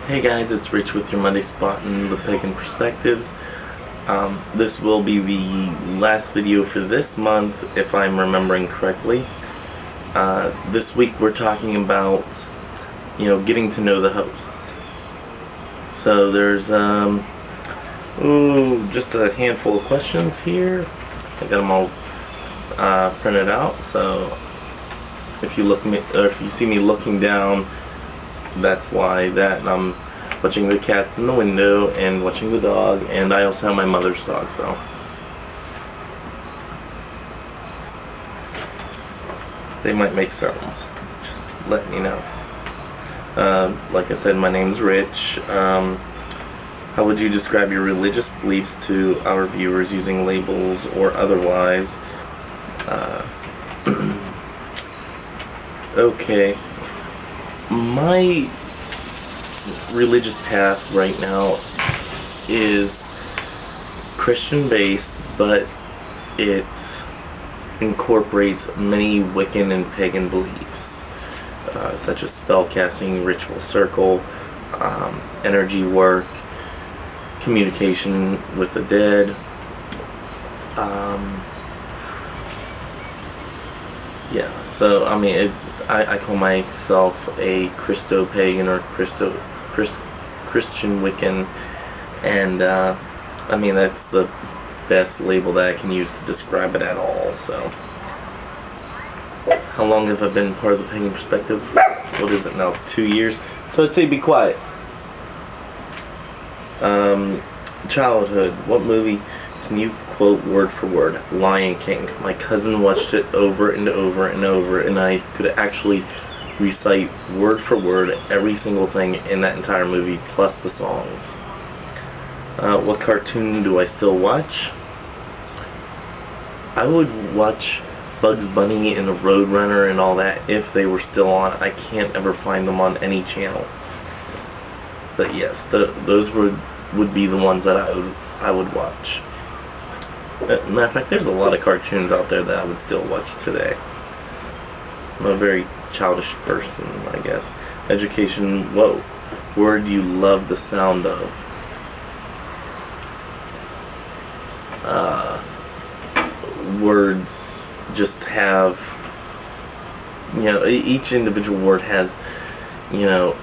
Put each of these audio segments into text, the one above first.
Hey guys, it's Rich with your Monday Spot and the Pagan Perspectives. This will be the last video for this month, if I'm remembering correctly. This week we're talking about, getting to know the hosts. So there's, just a handful of questions here. I got them all printed out. So if you see me looking down, that's why that. And I'm watching the cats in the window and watching the dog, and I also have my mother's dog, so they might make sounds. Just letting you know. Like I said, my name's Rich. How would you describe your religious beliefs to our viewers using labels or otherwise? Okay. My religious path right now is Christian based, but it incorporates many Wiccan and pagan beliefs, such as spellcasting, ritual circle, energy work, communication with the dead. Yeah, so I mean, I call myself a Christo-pagan or Christian Wiccan, and I mean, that's the best label that I can use to describe it at all. So, how long have I been part of the Pagan Perspective? What is it now? 2 years? So I'd say be quiet. Childhood. What movie can you quote word for word? Lion King. My cousin watched it over and over and over, and I could actually recite word for word every single thing in that entire movie, plus the songs. What cartoon do I still watch? I would watch Bugs Bunny and the Roadrunner and all that if they were still on. I can't ever find them on any channel. But yes, those would be the ones that I would watch. Matter of fact, there's a lot of cartoons out there that I would still watch today. I'm a very childish person, I guess. Education, what word do you love the sound of? Words just have, each individual word has, a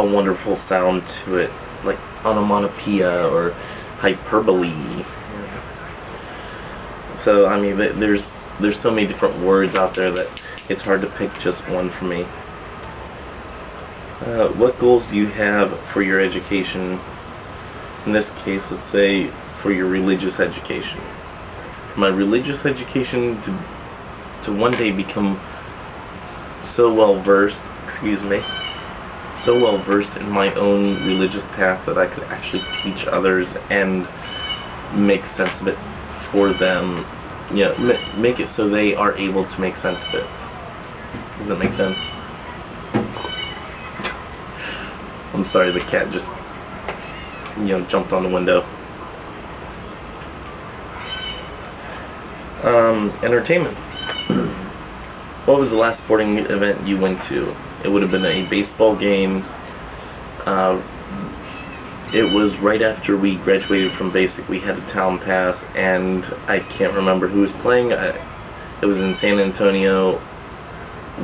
wonderful sound to it, like onomatopoeia or hyperbole. So I mean, there's so many different words out there that it's hard to pick just one for me. What goals do you have for your education? In this case, let's say for your religious education. My religious education to one day become so well versed, so well versed in my own religious path that I could actually teach others and make sense of it for them. Make it so they are able to make sense of it. Does that make sense? I'm sorry, the cat just, jumped on the window. Entertainment. What was the last sporting event you went to? It would have been a baseball game. It was right after we graduated from basic. We had a town pass, and I can't remember who was playing. It was in San Antonio.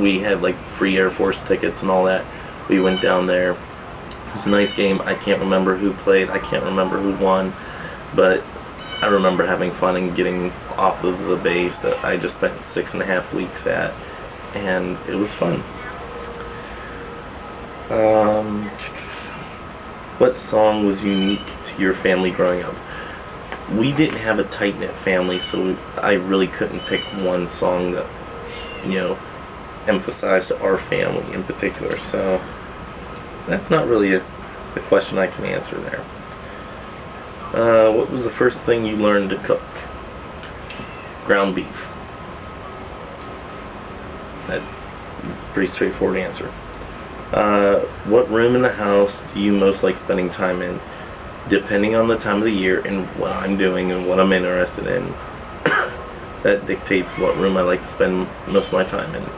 We had like free Air Force tickets and all that. We went down there. It was a nice game. I can't remember who played. I can't remember who won, but I remember having fun and getting off of the base that I just spent 6.5 weeks at, and it was fun. What song was unique to your family growing up? We didn't have a tight-knit family, so I really couldn't pick one song that, emphasized our family in particular. So that's not really a question I can answer there. What was the first thing you learned to cook? Ground beef. That's a pretty straightforward answer. What room in the house do you most like spending time in? Depending on the time of the year and what I'm doing and what I'm interested in, that dictates what room I like to spend most of my time in.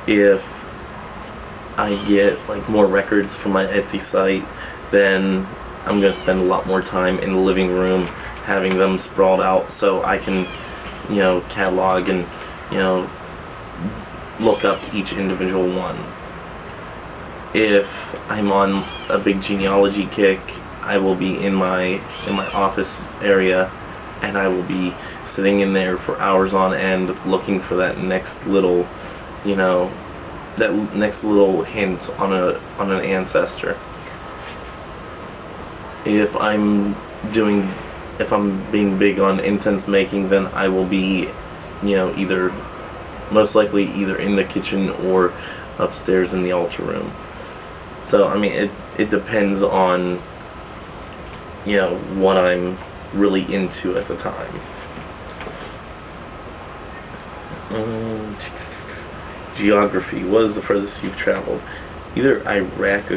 If I get like more records from my Etsy site, then I'm gonna spend a lot more time in the living room having them sprawled out so I can, you know, catalog and, you know, look up each individual one. If I'm on a big genealogy kick, I will be in my office area, and I will be sitting in there for hours on end looking for that next little, you know, that next little hint on an ancestor. If I'm being big on incense making, then I will be, you know, most likely either in the kitchen or upstairs in the altar room. So I mean, it depends on, you know, what I'm really into at the time. Geography. What is the furthest you've traveled? Either Iraq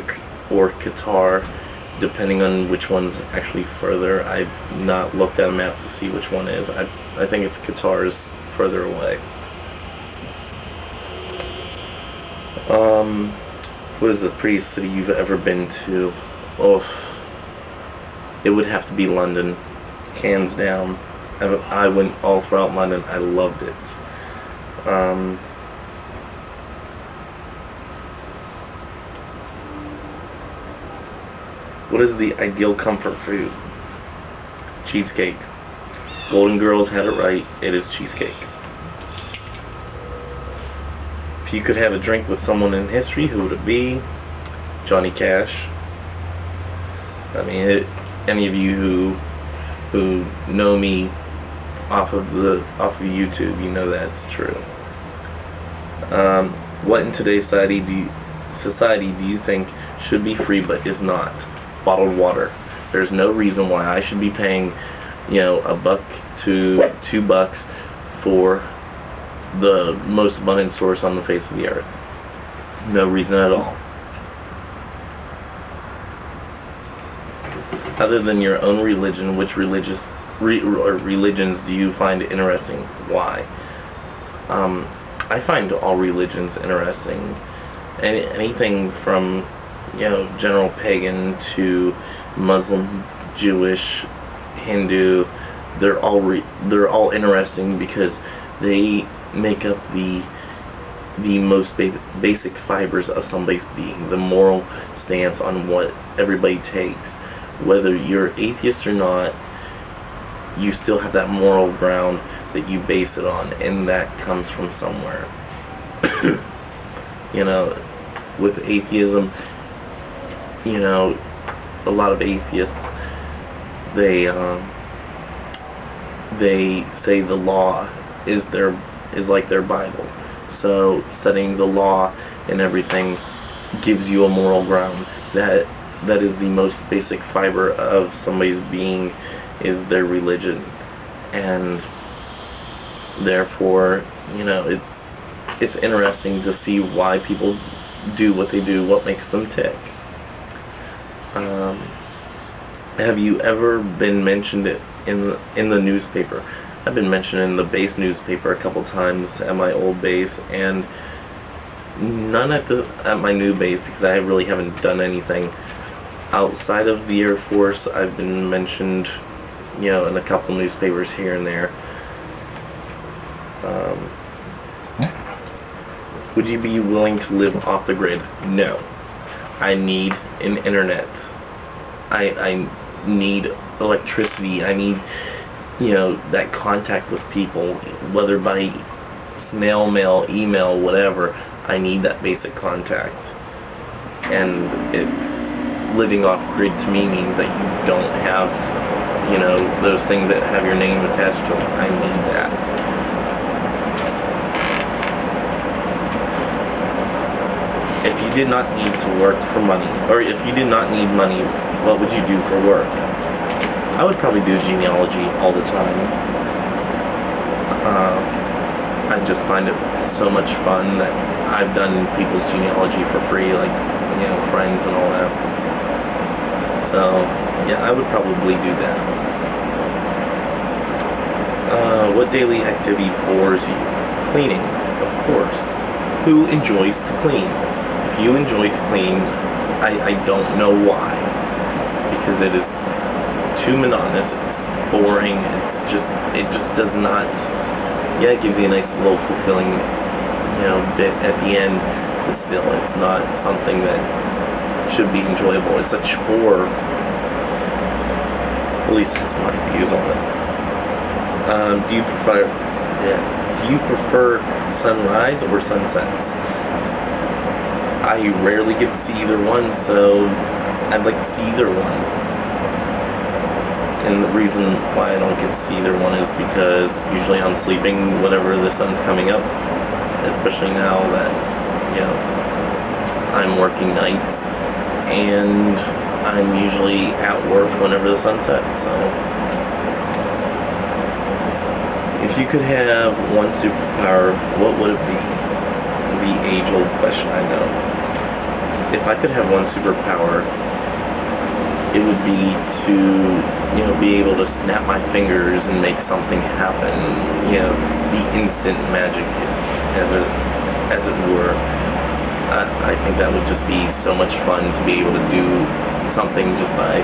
or Qatar, depending on which one's actually further. I've not looked at a map to see which one is. I think it's Qatar's further away. What is the prettiest city you've ever been to? Oh, it would have to be London, hands down. I went all throughout London. I loved it. What is the ideal comfort food? Cheesecake. Golden Girls had it right. It is cheesecake. If you could have a drink with someone in history, who would it be? Johnny Cash. I mean, any of you who know me off of YouTube, you know that's true. What in today's society do you think should be free but is not? Bottled water. There's no reason why I should be paying, you know, $1 to $2 for the most abundant source on the face of the earth. No reason at all. Other than your own religion, which religions do you find interesting? Why? I find all religions interesting. Anything from, you know, general pagan to Muslim, Jewish, Hindu, they're all interesting because they make up the most basic fibers of somebody's being, the moral stance on what everybody takes. Whether you're atheist or not, you still have that moral ground that you base it on, and that comes from somewhere. You know, with atheism, you know, a lot of atheists, they say the law is like their Bible. So studying the law and everything gives you a moral ground. That is the most basic fiber of somebody's being, is their religion, and therefore, you know, it's interesting to see why people do what they do, what makes them tick. Have you ever been mentioned in the newspaper? I've been mentioned in the base newspaper a couple times at my old base, and none at my new base, because I really haven't done anything outside of the Air Force. I've been mentioned, you know, in a couple newspapers here and there. Would you be willing to live off the grid? No. I need an internet. I need electricity. I need, you know, that contact with people, whether by snail mail, email, whatever. I need that basic contact. And living off grid to me means that you don't have, you know, those things that have your name attached to them. I need that. If you did not need to work for money, or if you did not need money, what would you do for work? I would probably do genealogy all the time. I just find it so much fun that I've done people's genealogy for free, like, you know, friends and all that. So, yeah, I would probably do that. What daily activity bores you? Cleaning, of course. Who enjoys to clean? If you enjoy to clean, I don't know why, because it is too monotonous, it's boring, it just does not, yeah, it gives you a nice little fulfilling, bit at the end, but still, it's not something that should be enjoyable. It's a chore. At least that's my views on it. Do you prefer sunrise or sunset? I rarely get to see either one, so I'd like to see either one. And the reason why I don't get to see either one is because usually I'm sleeping whenever the sun's coming up, especially now that, I'm working nights, and I'm usually at work whenever the sun sets, so. If you could have one superpower, what would it be? The age-old question, I know. If I could have one superpower, it would be to, be able to snap my fingers and make something happen, be instant magic, as it were. I think that would just be so much fun to be able to do something just by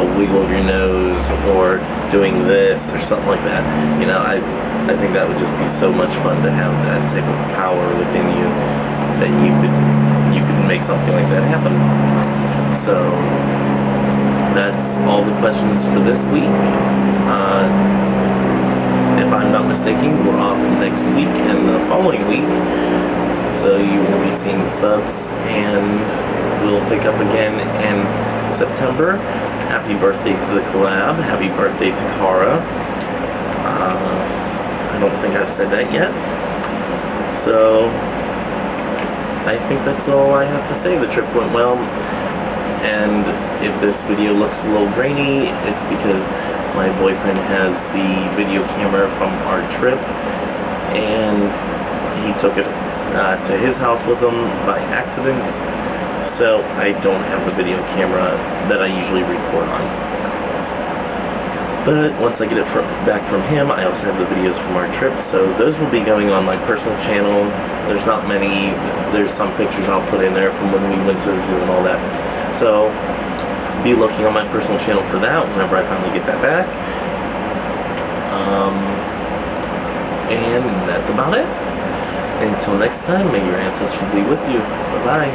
a wiggle of your nose or doing this or something like that. I think that would just be so much fun to have that type of power within you that you could make something like that happen. So that's all the questions for this week. If I'm not mistaken, we're off next week and the following week. So you will be seeing subs, and we'll pick up again in September. Happy birthday to the collab. Happy birthday to Cara. I don't think I've said that yet. So I think that's all I have to say. The trip went well, and if this video looks a little grainy, it's because my boyfriend has the video camera from our trip, and he took it to his house with him by accident, so I don't have the video camera that I usually record on. But once I get it back from him, I also have the videos from our trip, so those will be going on my personal channel. There's not many, there's some pictures I'll put in there from when we went to the zoo and all that. So be looking on my personal channel for that whenever I finally get that back. And that's about it. Until next time, may your ancestors be with you. Bye-bye.